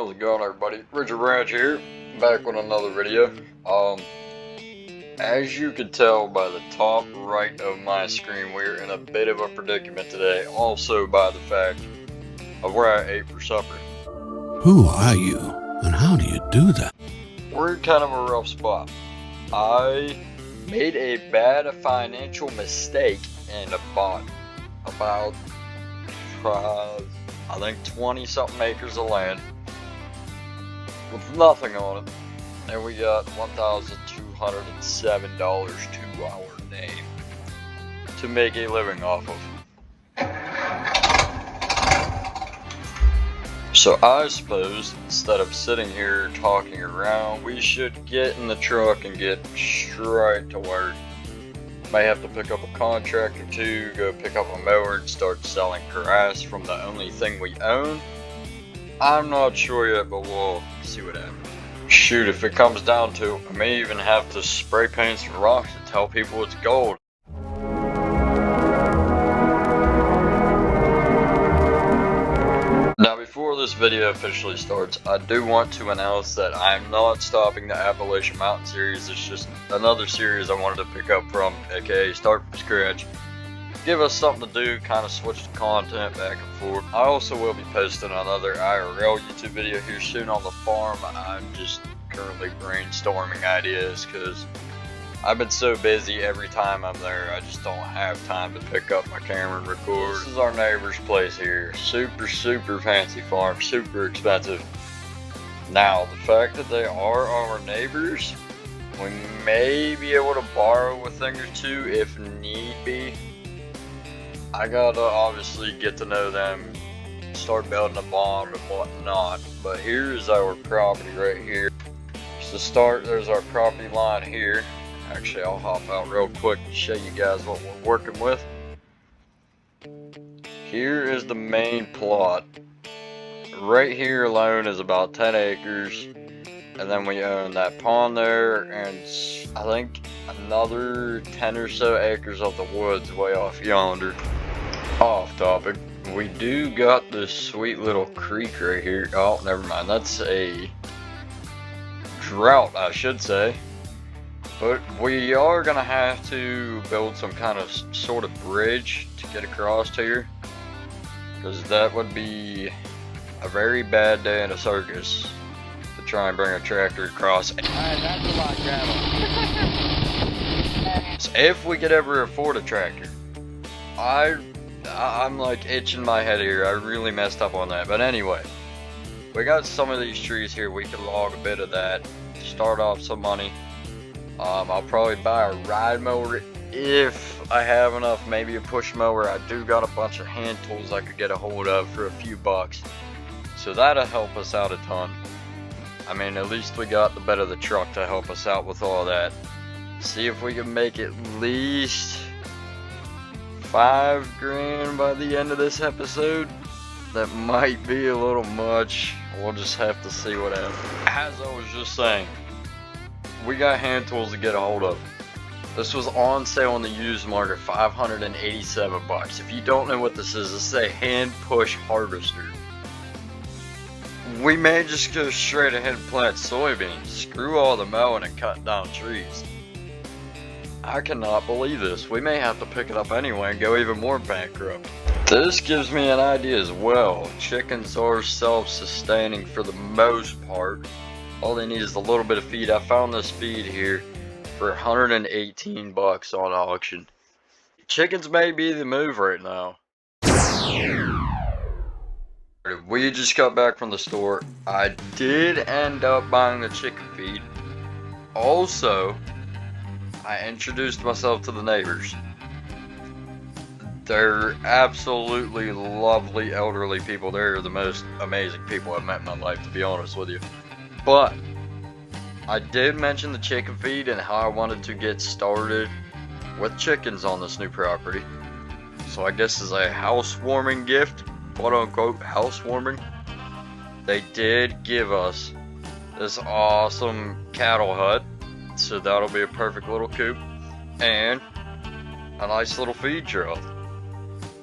How's it going, everybody? Rigid-Ranch here, back with another video. As you can tell by the top right of my screen, we're in a bit of a predicament today, also by the fact of where I ate for supper. Who are you, and how do you do that? We're in kind of a rough spot. I made a bad financial mistake and bought about, I think 20 something acres of land with nothing on it, and we got $1,207 to our name to make a living off of. So I suppose instead of sitting here talking around, we should get in the truck and get straight to work. May have to pick up a contract or two, go pick up a mower and start selling grass from the only thing we own. I'm not sure yet, but we'll see what happens. Shoot, if it comes down to it, I may even have to spray paint some rocks and tell people it's gold. Now, before this video officially starts, I do want to announce that I'm not stopping the Appalachian Mountain series. It's just another series I wanted to pick up from, aka start from scratch. Give us something to do, kind of switch the content back and forth. I also will be posting another IRL YouTube video here soon on the farm. I'm just currently brainstorming ideas because I've been so busy every time I'm there, I just don't have time to pick up my camera and record. This is our neighbor's place here. Super fancy farm, super expensive. Now, the fact that they are our neighbors, we may be able to borrow a thing or two if need be. I gotta obviously get to know them, start building a bond and whatnot. But here's our property right here. To start, there's our property line here. Actually, I'll hop out real quick to show you guys what we're working with. Here is the main plot. Right here alone is about 10 acres. And then we own that pond there, and I think another 10 or so acres of the woods way off yonder. Off topic, we do got this sweet little creek right here. Oh, never mind, that's a drought, I should say. But we are gonna have to build some kind of sort of bridge to get across here, because that would be a very bad day in a circus to try and bring a tractor across. Alright, that's a lot of gravel. So if we could ever afford a tractor, I'm like itching my head here. I really messed up on that. But anyway, we got some of these trees here. We could log a bit of that, start off some money. I'll probably buy a ride mower if I have enough, maybe a push mower. I do got a bunch of hand tools I could get a hold of for a few bucks, so that'll help us out a ton. I mean, at least we got the bed of the truck to help us out with all that. See if we can make at least $5 grand by the end of this episode. That might be a little much. We'll just have to see what happens. As I was just saying, we got hand tools to get a hold of. This was on sale on the used market, $587. If you don't know what this is a hand push harvester. We may just go straight ahead and plant soybeans. Screw all the mowing and cutting down trees. I cannot believe this. We may have to pick it up anyway and go even more bankrupt. This gives me an idea as well. Chickens are self-sustaining for the most part. All they need is a little bit of feed. I found this feed here for 118 bucks on auction. Chickens may be the move right now. We just got back from the store. I did end up buying the chicken feed. Also, I introduced myself to the neighbors. They're absolutely lovely elderly people. They're the most amazing people I've met in my life, to be honest with you. But I did mention the chicken feed and how I wanted to get started with chickens on this new property. So I guess as a housewarming gift, quote unquote housewarming, they did give us this awesome cattle hut. So that'll be a perfect little coop and a nice little feed trough.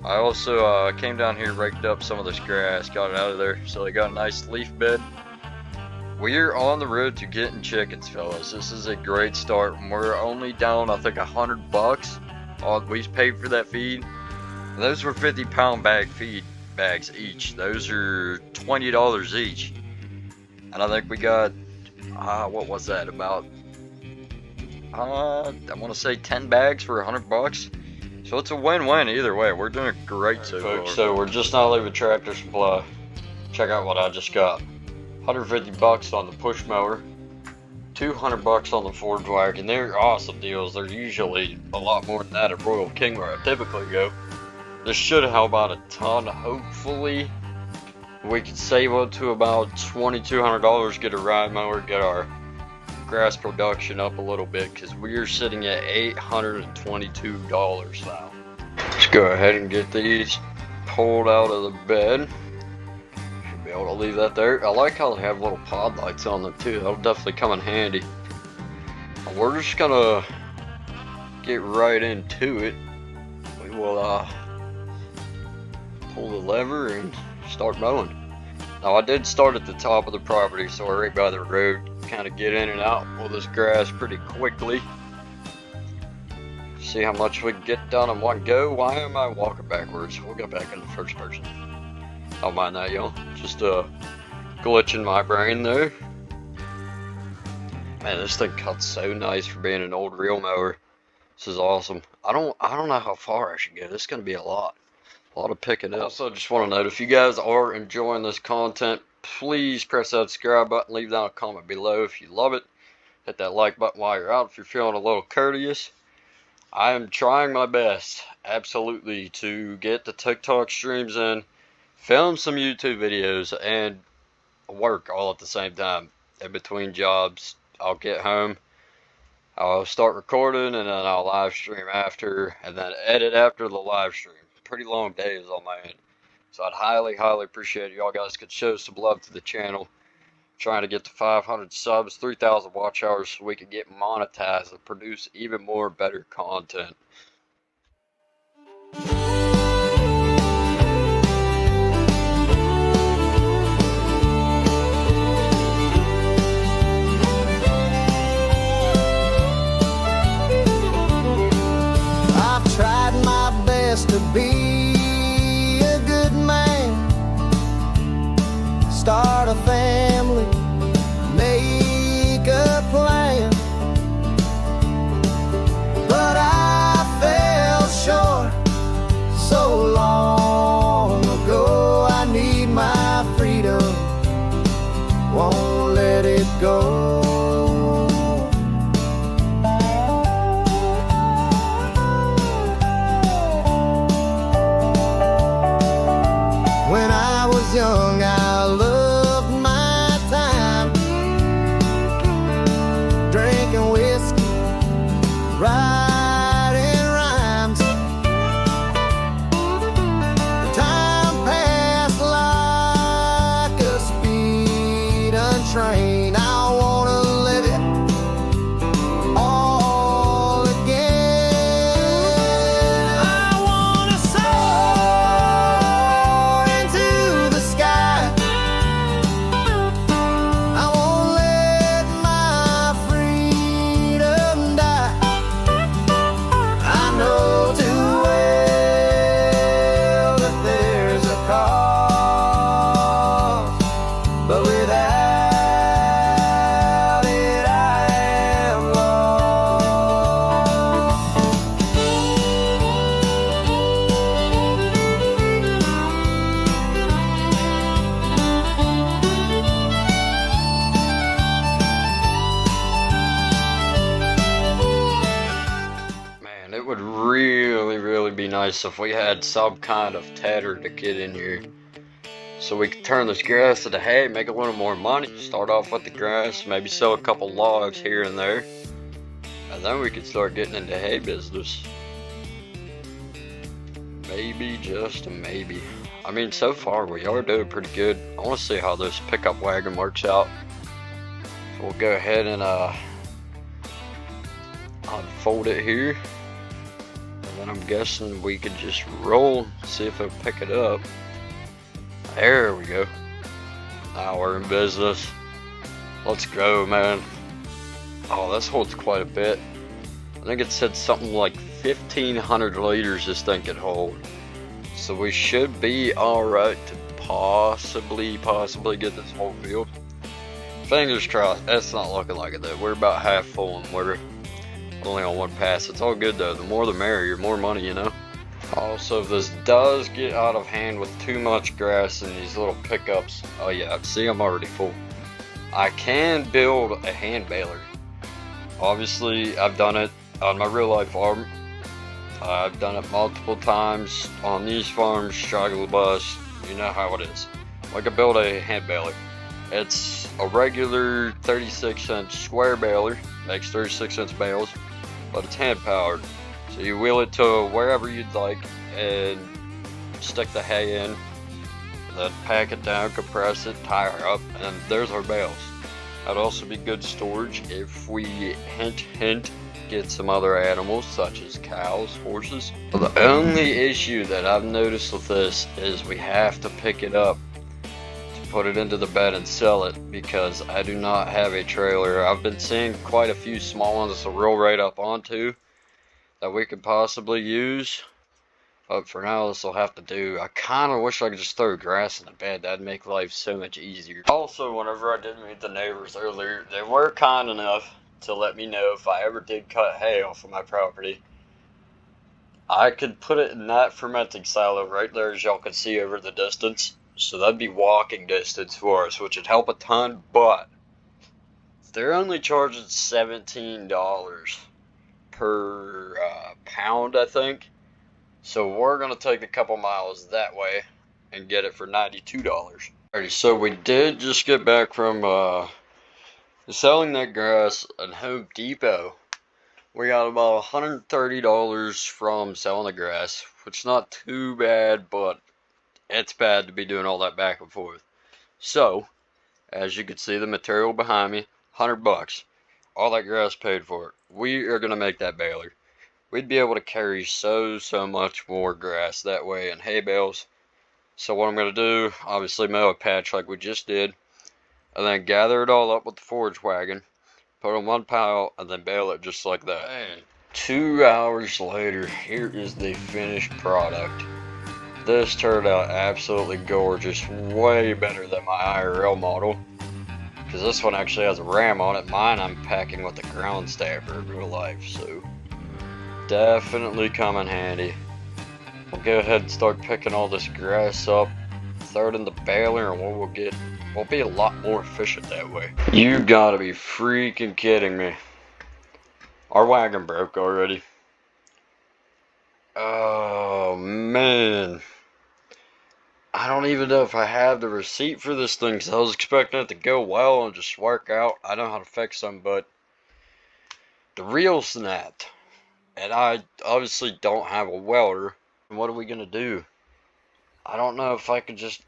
I also came down here, raked up some of this grass, got it out of there, so they got a nice leaf bed. we're on the road to getting chickens, fellas. This is a great start. We're only down, I think, $100. We paid for that feed. And those were 50-pound feed bags each. Those are $20 each. And I think we got, what was that? About, I want to say 10 bags for $100. So it's a win-win either way. We're doing great so far. So we're just now leaving Tractor Supply. Check out what I just got. $150 on the push mower, $200 on the Ford Wagon. They're awesome deals. They're usually a lot more than that at Royal King where I typically go. This should help out a ton. Hopefully we can save up to about $2,200, get a ride mower, get our grass production up a little bit, because we are sitting at $822 now. Let's go ahead and get these pulled out of the bed. Should be able to leave that there. I like how they have little pod lights on them too. That'll definitely come in handy. We're just gonna get right into it. We will pull the lever and start mowing. Now I did start at the top of the property, so we're right by the road. Kind of get in and out with this grass pretty quickly. See how much we can get done in one go. Why am I walking backwards? We'll go back in the first person. Don't mind that, y'all. Just a glitch in my brain there. Man, this thing cuts so nice for being an old reel mower. This is awesome. I don't know how far I should go. This is gonna be a lot of picking up. Also, just want to note, if you guys are enjoying this content, please press that subscribe button, leave down a comment below if you love it. Hit that like button while you're out if you're feeling a little courteous. I am trying my best, absolutely, to get the TikTok streams in, film some YouTube videos, and work all at the same time. In between jobs, I'll get home, I'll start recording, and then I'll live stream after, and then edit after the live stream. Pretty long days on my end. So I'd highly appreciate it. Y'all guys could show some love to the channel. Trying to get to 500 subs, 3,000 watch hours, so we can get monetized and produce even more better content. I've tried my best to be start a family, make a plan, but I fell short so long ago. I need my freedom, won't let it go. When I was young, I loved my time, drinking whiskey, writing rhymes. The time passed like a speeding train. I wanna live it all again. I wanna soar into the sky. I won't let my freedom die. I know too well that there's a cost, but without it I am lost. Man, it would really be nice if we had some kind of tedder to get in here, so we could turn this grass into hay, make a little more money. Start off with the grass, maybe sell a couple logs here and there, and then we could start getting into hay business. Maybe, just a maybe. I mean, so far we are doing pretty good. I want to see how this pickup wagon works out. So we'll go ahead and unfold it here. And then I'm guessing we could just roll, see if it'll pick it up. There we go. Now we're in business. Let's go, man. Oh, this holds quite a bit. I think it said something like 1,500 liters this thing could hold. So we should be alright to possibly get this whole field. Fingers crossed. That's not looking like it though. We're about half full and we're only on one pass. It's all good though. The more the merrier, more money, you know. Also, if this does get out of hand with too much grass in these little pickups, oh yeah, see, I'm already full. I can build a hand baler. Obviously, I've done it on my real life farm. I've done it multiple times on these farms, struggle bus, you know how it is. I could build a hand baler. It's a regular 36-inch square baler, makes 36-inch bales, but it's hand powered. So you wheel it to wherever you'd like and stick the hay in, and then pack it down, compress it, tie her up, and there's our bales. That'd also be good storage if we hint get some other animals such as cows, horses. The only issue that I've noticed with this is we have to pick it up to put it into the bed and sell it because I do not have a trailer. I've been seeing quite a few small ones to roll right up onto that we could possibly use, but for now this will have to do. I kind of wish I could just throw grass in the bed. That'd make life so much easier. Also, whenever I did meet the neighbors earlier, they were kind enough to let me know if I ever did cut hay off of my property, I could put it in that fermenting silo right there, as y'all can see over the distance. So that'd be walking distance for us, which would help a ton, but they're only charging $17 per pound, I think. So we're gonna take a couple miles that way and get it for $92. Alrighty, so we did just get back from selling that grass at Home Depot. We got about $130 from selling the grass, which is not too bad, but it's bad to be doing all that back and forth. So, as you can see, the material behind me, $100. All that grass paid for it. We are gonna make that baler. We'd be able to carry so much more grass that way in hay bales. So what I'm gonna do, obviously mow a patch like we just did, and then gather it all up with the forage wagon, put it in one pile, and then bale it just like that. And 2 hours later, here is the finished product. This turned out absolutely gorgeous, way better than my IRL model, because this one actually has a ram on it. Mine I'm packing with the ground stabber in real life, so definitely come in handy. We'll go ahead and start picking all this grass up, throw it in the baler, and we'll be a lot more efficient that way. You gotta be freaking kidding me. Our wagon broke already. Oh man. I don't even know if I have the receipt for this thing, because I was expecting it to go well and just work out. I know how to fix them, but the reel snapped. And I obviously don't have a welder. And what are we gonna do? I don't know if I could just...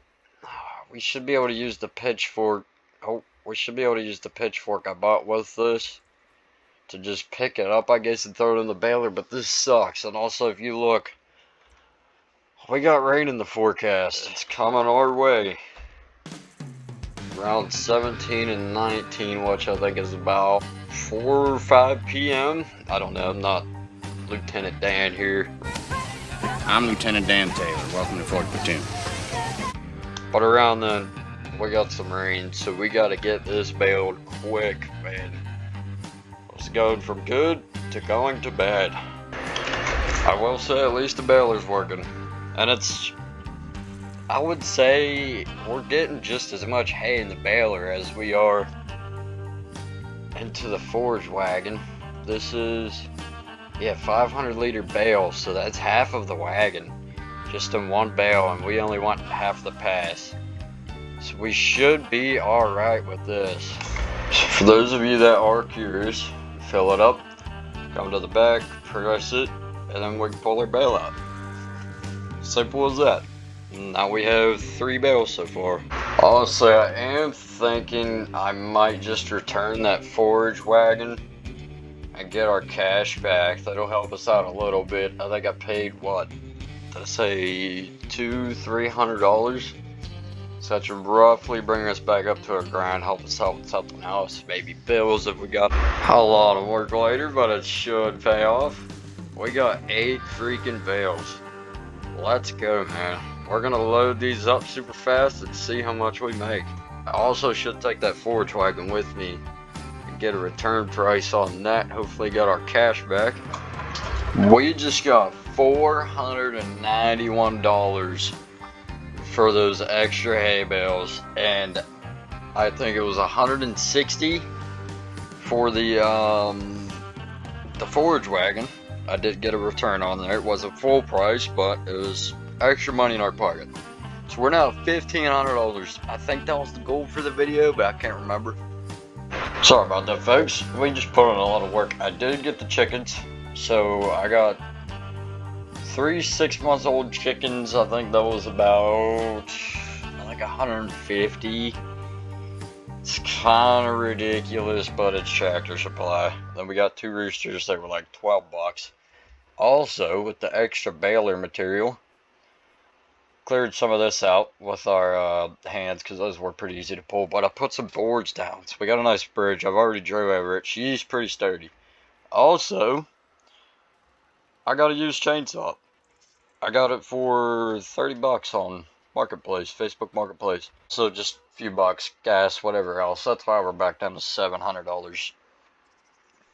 We should be able to use the pitchfork. Oh, we should be able to use the pitchfork I bought with this to just pick it up, I guess, and throw it in the baler. But this sucks. And also, if you look, we got rain in the forecast. It's coming our way. Around 17 and 19, which I think is about 4 or 5 p.m. I don't know. I'm not Lieutenant Dan here. I'm Lieutenant Dan Taylor. Welcome to 4th Platoon. But around then, we got some rain, so we got to get this baled quick, man. It's going from good to going to bad. I will say at least the baler's working. And it's, I would say, we're getting just as much hay in the baler as we are into the forage wagon. This is, yeah, 500 liter bale, so that's half of the wagon. Just in one bale, and we only want half the pass. So we should be alright with this. For those of you that are curious, fill it up, come to the back, press it, and then we can pull our bale out. Simple as that. Now we have 3 bales so far. Honestly, I am thinking I might just return that forage wagon and get our cash back. That'll help us out a little bit. I think I paid, what, did I say $200-300? So that should roughly bring us back up to a grand, help us out with something else, maybe bills if we got a lot of work later, but it should pay off. We got 8 freaking bales. Let's go, man. We're gonna load these up super fast and see how much we make. I also should take that forage wagon with me and get a return price on that. Hopefully get our cash back. We just got $491 for those extra hay bales, and I think it was 160 for the forage wagon. I did get a return on there. It wasn't full price, but it was extra money in our pocket. So we're now at $1,500. I think that was the goal for the video, but I can't remember. Sorry about that, folks. We just put in a lot of work. I did get the chickens, so I got 3 6-month-old chickens. I think that was about like 150. It's kind of ridiculous, but it's Tractor Supply. Then we got 2 roosters. They were like 12 bucks. Also, with the extra baler material, cleared some of this out with our hands because those were pretty easy to pull. But I put some boards down, so we got a nice bridge. I've already drove over it. She's pretty sturdy. Also, I got a used chainsaw. I got it for 30 bucks on Marketplace, Facebook Marketplace. So just a few bucks, gas, whatever else. That's why we're back down to $700.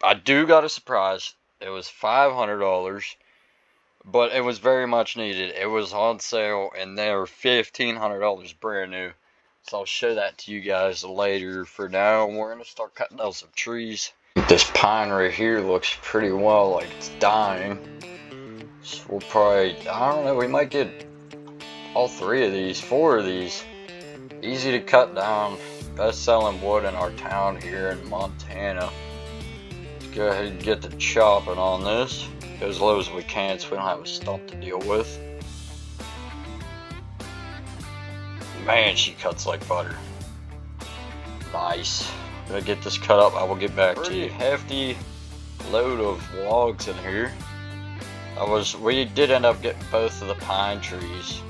I do got a surprise. It was $500, but it was very much needed. It was on sale, and they were $1,500 brand new. So I'll show that to you guys later. For now, we're going to start cutting down some trees. This pine right here looks pretty well like it's dying. So we'll probably, I don't know, we might get all 3 of these, 4 of these. Easy to cut down. Best selling wood in our town here in Montana. Let's go ahead and get to chopping on this. Go as low as we can so we don't have a stump to deal with. Man, she cuts like butter. Nice. Gonna get this cut up. I will get back to you. Hefty load of logs in here. We did end up getting both of the pine trees.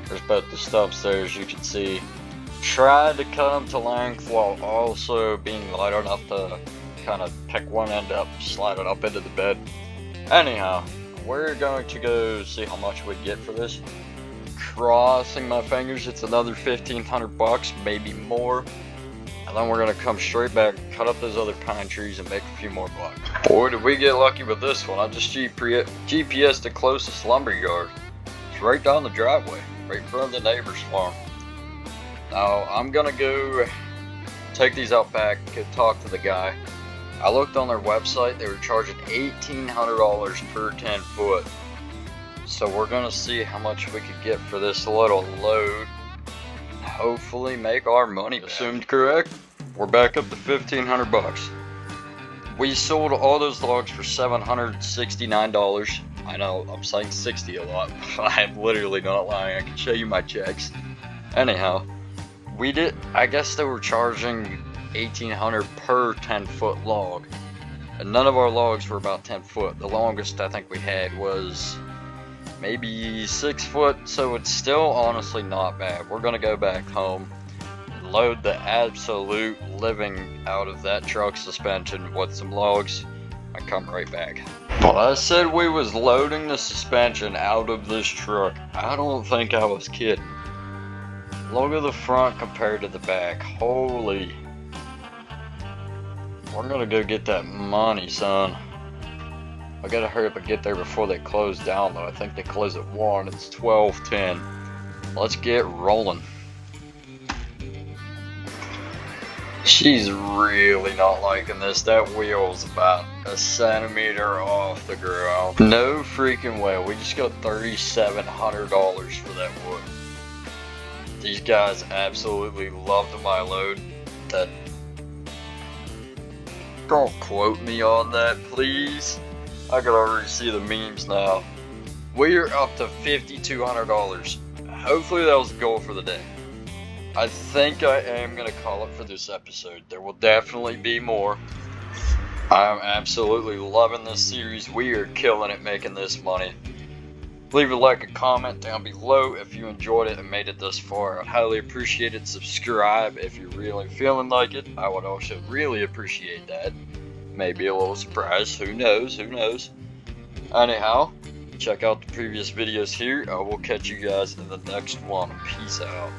There's both the stumps there, as you can see. Tried to cut them to length while also being light enough to kind of pick one end up, slide it up into the bed. Anyhow, we're going to go see how much we get for this. Crossing my fingers, it's another 1,500 bucks, maybe more. And then we're gonna come straight back, cut up those other pine trees, and make a few more bucks. Boy, did we get lucky with this one. I just GPS'd the closest lumber yard. It's right down the driveway, right in front of the neighbor's farm. Now, I'm gonna go take these out back, go talk to the guy. I looked on their website, they were charging $1,800 per 10 foot. So we're gonna see how much we could get for this little load. Hopefully make our money back. Assumed correct. We're back up to 1,500 bucks. We sold all those logs for $769. I know I'm saying 60 a lot. I'm literally not lying. I can show you my checks. Anyhow, I guess they were charging $1,800 per 10 foot log. And none of our logs were about 10 foot. The longest I think we had was maybe 6 foot, so it's still honestly not bad. We're gonna go back home and load the absolute living out of that truck suspension with some logs and come right back. Well, I said we was loading the suspension out of this truck. I don't think I was kidding. Look at the front compared to the back. Holy. We're gonna go get that money, son. I gotta hurry up and get there before they close down, though. I think they close at 1. It's 12:10. Let's get rolling. She's really not liking this. That wheel's about a centimeter off the ground. No freaking way. We just got $3,700 for that wood. These guys absolutely loved my load. Don't quote me on that, please. I can already see the memes now. We are up to $5,200. Hopefully that was the goal for the day. I think I am going to call it for this episode. There will definitely be more. I'm absolutely loving this series. We are killing it making this money. Leave a like and comment down below if you enjoyed it and made it this far. I'd highly appreciate it. Subscribe if you're really feeling like it. I would also really appreciate that. Maybe a little surprise. Who knows? Who knows? Anyhow, check out the previous videos here. I will catch you guys in the next one. Peace out.